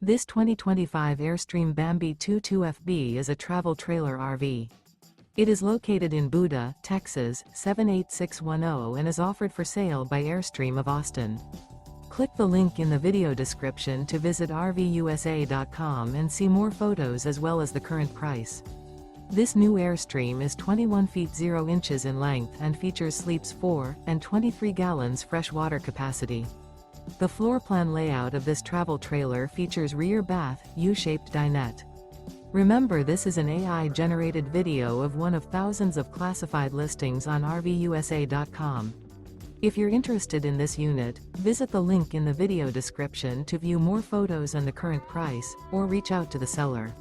This 2025 Airstream Bambi 22FB is a travel trailer RV. It is located in Buda, Texas, 78610 and is offered for sale by Airstream of Austin. Click the link in the video description to visit RVUSA.com and see more photos as well as the current price. This new Airstream is 21 feet 0 inches in length and features sleeps 4 and 23 gallons fresh water capacity. The floor plan layout of this travel trailer features rear bath, U-shaped dinette. Remember, this is an AI-generated video of one of thousands of classified listings on RVUSA.com. If you're interested in this unit, visit the link in the video description to view more photos and the current price, or reach out to the seller.